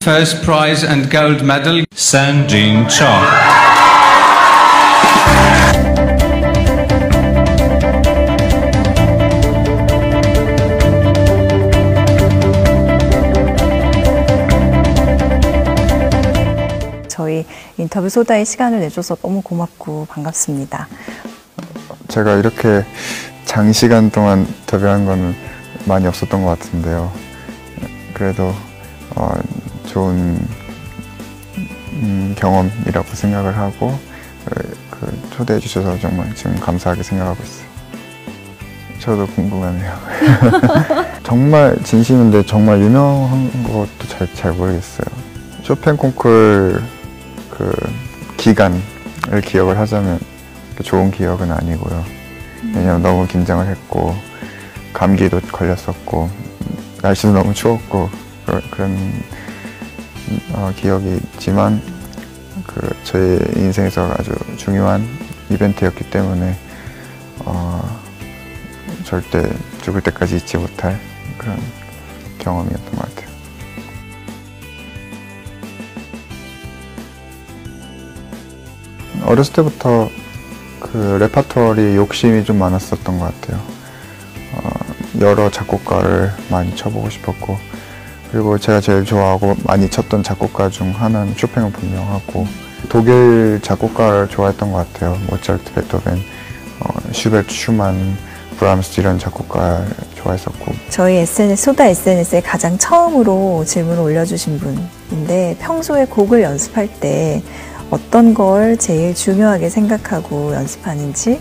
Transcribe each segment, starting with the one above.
First prize and gold medal, Sanjin Cho. 저희 인터뷰 소다에 시간을 내줘서 너무 고맙고 반갑습니다. 제가 이렇게 장시간 동안 인터뷰한 거는 많이 없었던 것 같은데요. 그래도 좋은 경험이라고 생각을 하고 초대해 주셔서 정말 지금 감사하게 생각하고 있어요. 저도 궁금하네요. 정말 진심인데 정말 유명한 것도 잘 모르겠어요. 쇼팽 콩쿨 기간을 기억을 하자면 좋은 기억은 아니고요. 왜냐면 너무 긴장을 했고 감기도 걸렸었고 날씨도 너무 추웠고 그런 기억이 있지만 저의 인생에서 아주 중요한 이벤트였기 때문에 절대 죽을 때까지 잊지 못할 그런 경험이었던 것 같아요. 어렸을 때부터 레퍼토리 욕심이 좀 많았었던 것 같아요. 여러 작곡가를 많이 쳐보고 싶었고, 그리고 제가 제일 좋아하고 많이 쳤던 작곡가 중 하나는 쇼팽은 분명하고, 독일 작곡가를 좋아했던 것 같아요. 모차르트, 베토벤, 슈베르트, 슈만, 브람스 이런 작곡가 좋아했었고. 저희 SNS, 소다 SNS에 가장 처음으로 질문을 올려주신 분인데, 평소에 곡을 연습할 때 어떤 걸 제일 중요하게 생각하고 연습하는지?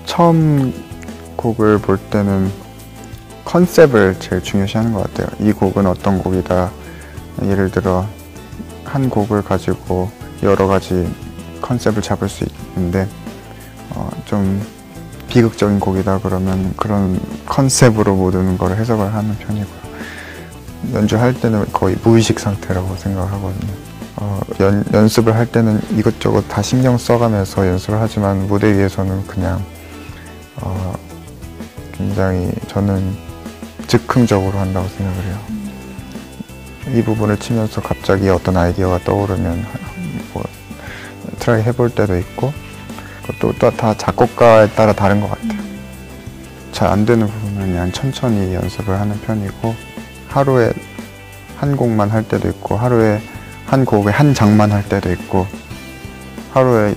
처음 곡을 볼 때는 컨셉을 제일 중요시하는 것 같아요. 이 곡은 어떤 곡이다. 예를 들어 한 곡을 가지고 여러 가지 컨셉을 잡을 수 있는데 좀 비극적인 곡이다 그러면 그런 컨셉으로 모든 걸 해석을 하는 편이고요. 연주할 때는 거의 무의식 상태라고 생각을 하거든요. 연습을 할 때는 이것저것 다 신경 써가면서 연습을 하지만 무대 위에서는 그냥 굉장히 저는 즉흥적으로 한다고 생각을 해요. 이 부분을 치면서 갑자기 어떤 아이디어가 떠오르면 트라이 해볼 때도 있고 또 다 작곡가에 따라 다른 것 같아요. 잘 안 되는 부분은 그냥 천천히 연습을 하는 편이고 하루에 한 곡만 할 때도 있고 하루에 한 곡에 한 장만 할 때도 있고 하루에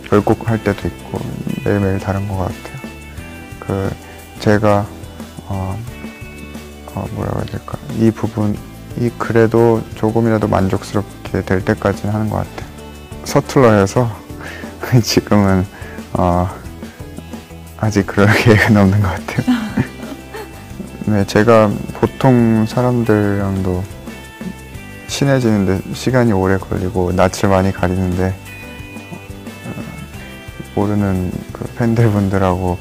10곡 할 때도 있고 매일매일 다른 것 같아요. 제가 뭐라고 해야 될까, 이 부분이 그래도 조금이라도 만족스럽게 될 때까지는 하는 것 같아요. 서툴러 해서 지금은 아직 그럴 계획은 없는 것 같아요. 네, 제가 보통 사람들이랑도 친해지는데 시간이 오래 걸리고 낯을 많이 가리는데 모르는 팬들분들하고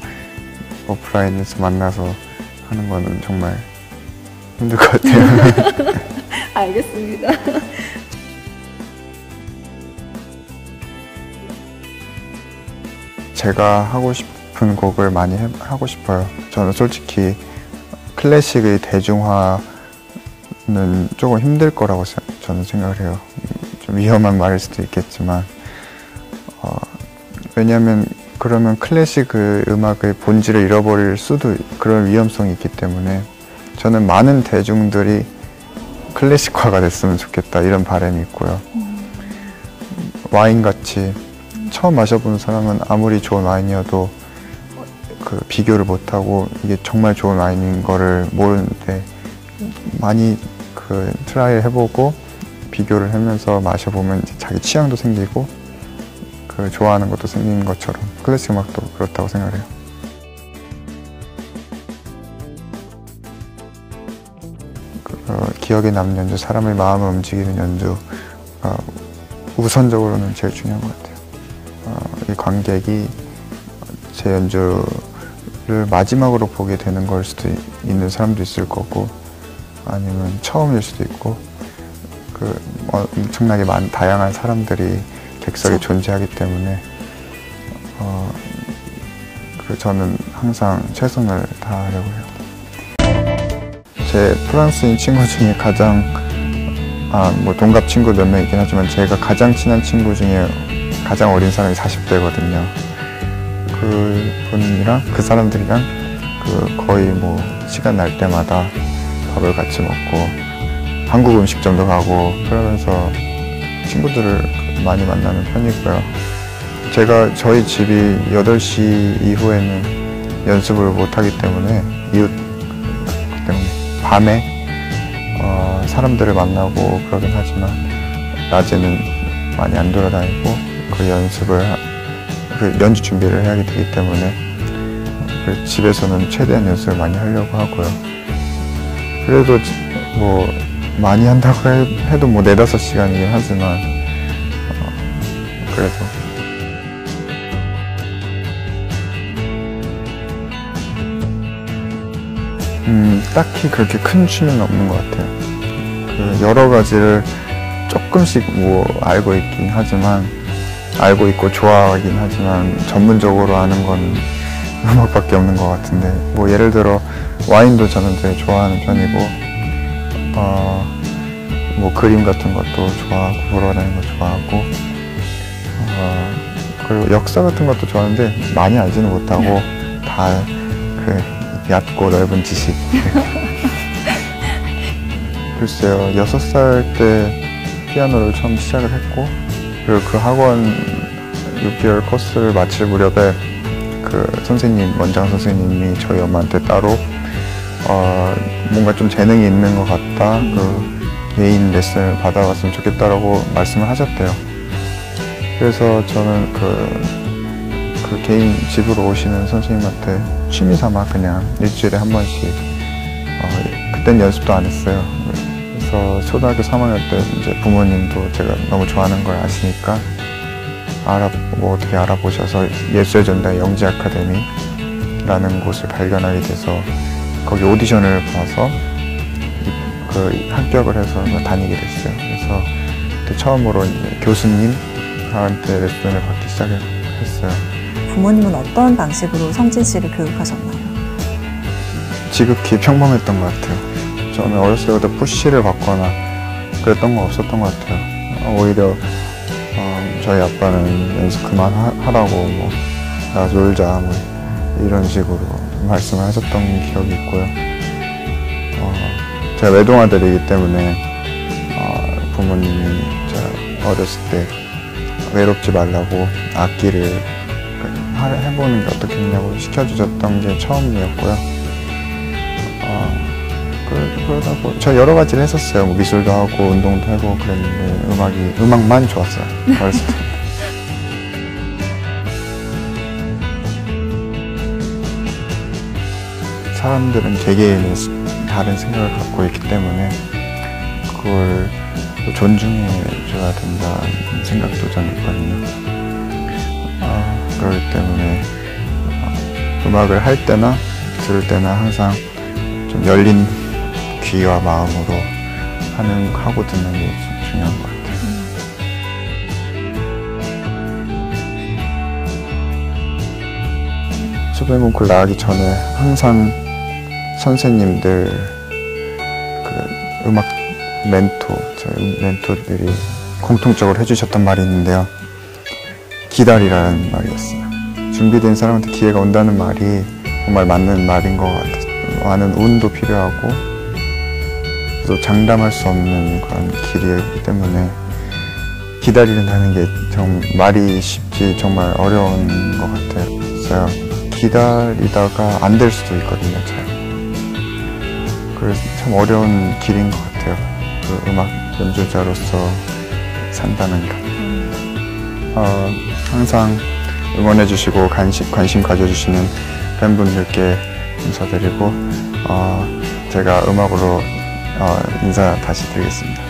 오프라인에서 만나서 하는 거는 정말 힘들 것 같아요. 알겠습니다. 제가 하고 싶은 곡을 많이 하고 싶어요. 저는 솔직히 클래식의 대중화는 조금 힘들 거라고 저는 생각을 해요. 좀 위험한 말일 수도 있겠지만 왜냐하면 그러면 클래식 음악의 본질을 잃어버릴 수도 그런 위험성이 있기 때문에 저는 많은 대중들이 클래식화가 됐으면 좋겠다 이런 바람이 있고요. 와인같이 처음 마셔보는 사람은 아무리 좋은 와인이어도 비교를 못하고 이게 정말 좋은 와인인 거를 모르는데 많이 트라이 해보고 비교를 하면서 마셔보면 이제 자기 취향도 생기고 좋아하는 것도 생기는 것처럼 클래식 음악도 그렇다고 생각해요. 기억에 남는 연주, 사람의 마음을 움직이는 연주 우선적으로는 제일 중요한 것 같아요. 이 관객이 제 연주를 마지막으로 보게 되는 걸 수도 있는 사람도 있을 거고 아니면 처음일 수도 있고 엄청나게 다양한 사람들이 객석에 존재하기 때문에 저는 항상 최선을 다하려고 해요. 제 프랑스인 친구 중에 가장 뭐 동갑 친구 몇 명 있긴 하지만 제가 가장 친한 친구 중에 가장 어린 사람이 40대거든요. 그분이랑 그 사람들이랑 거의 뭐 시간 날 때마다 밥을 같이 먹고 한국 음식점도 가고 그러면서 친구들을 많이 만나는 편이고요. 제가 저희 집이 8시 이후에는 연습을 못하기 때문에 이웃 때문에 밤에 사람들을 만나고 그러긴 하지만 낮에는 많이 안 돌아다니고 그 연주 준비를 해야 되기 때문에 집에서는 최대한 연습을 많이 하려고 하고요. 그래도 뭐 많이 한다고 해도 뭐 4-5시간이긴 하지만 그래도 딱히 그렇게 큰 취미는 없는 것 같아요. 여러 가지를 조금씩 뭐 알고 있긴 하지만 알고 있고 좋아하긴 하지만 전문적으로 아는 건 음악밖에 없는 것 같은데 뭐 예를 들어 와인도 저는 되게 좋아하는 편이고 뭐 그림 같은 것도 좋아하고 보러 다니는 거 좋아하고 그리고 역사 같은 것도 좋아하는데 많이 알지는 못하고 다 얕고 넓은 지식. 글쎄요, 6살 때 피아노를 처음 시작을 했고 그리고 그 학원 6개월 코스를 마칠 무렵에 원장 선생님이 저희 엄마한테 따로 뭔가 좀 재능이 있는 것 같다, 개인 레슨을 받아봤으면 좋겠다라고 말씀을 하셨대요. 그래서 저는 그 개인 집으로 오시는 선생님한테 취미 삼아 그냥 일주일에 한 번씩 그땐 연습도 안 했어요. 그래서 초등학교 3학년 때 이제 부모님도 제가 너무 좋아하는 걸 아시니까 어떻게 알아보셔서 예술의 전당 영지 아카데미라는 곳을 발견하게 돼서 거기 오디션을 봐서 합격을 해서 다니게 됐어요. 그래서 그때 처음으로 이제 교수님한테 레슨을 받기 시작했어요. 부모님은 어떤 방식으로 성진 씨를 교육하셨나요? 지극히 평범했던 것 같아요. 저는 어렸을 때부터 푸시를 받거나 그랬던 거 없었던 것 같아요. 오히려 저희 아빠는 연습 그만하라고 뭐 나가서 놀자 뭐 이런 식으로 말씀을 하셨던 기억이 있고요. 제가 외동아들이기 때문에 부모님이 제가 어렸을 때 외롭지 말라고 악기를 해보는 게 어떻겠냐고 시켜주셨던 게 처음이었고요. 그러다 저 여러 가지를 했었어요. 뭐 미술도 하고 운동도 하고 그랬는데 음악만 좋았어요. 어렸을 때. 사람들은 개개인의 다른 생각을 갖고 있기 때문에 그걸 존중해줘야 된다는 생각도 저는 있거든요. 그렇기 때문에 음악을 할 때나 들을 때나 항상 좀 열린 귀와 마음으로 하고 듣는 게 중요한 것 같아요. 슈퍼맨 나가기 전에 항상 선생님들, 음악 저희 멘토들이 공통적으로 해주셨던 말이 있는데요. 기다리라는 말이었어요. 준비된 사람한테 기회가 온다는 말이 정말 맞는 말인 것 같아요. 많은 운도 필요하고 또 장담할 수 없는 그런 길이기 때문에 기다린다는 게 말이 쉽지 정말 어려운 것 같아요. 기다리다가 안 될 수도 있거든요, 잘. 그래서 참 어려운 길인 것 같아요. 음악 연주자로서 산다는 게. 항상 응원해주시고 관심 가져주시는 팬분들께 감사드리고 제가 음악으로 인사 다시 드리겠습니다.